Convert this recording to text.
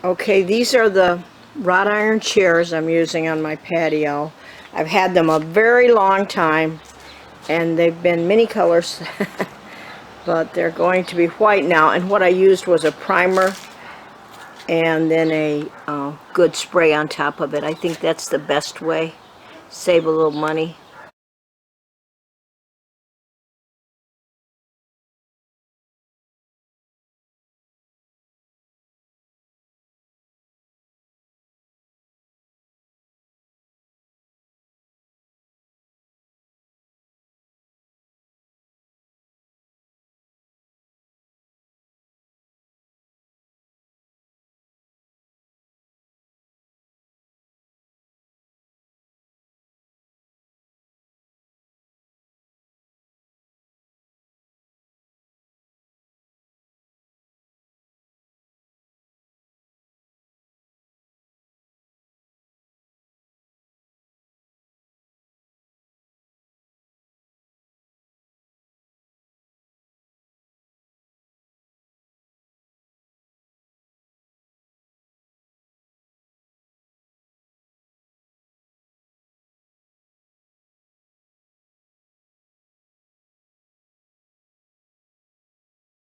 Okay, these are the wrought iron chairs I'm using on my patio. I've had them a very long time, and they've been many colors, but they're going to be white now. And what I used was a primer and then a good spray on top of it. I think that's the best way. Save a little money.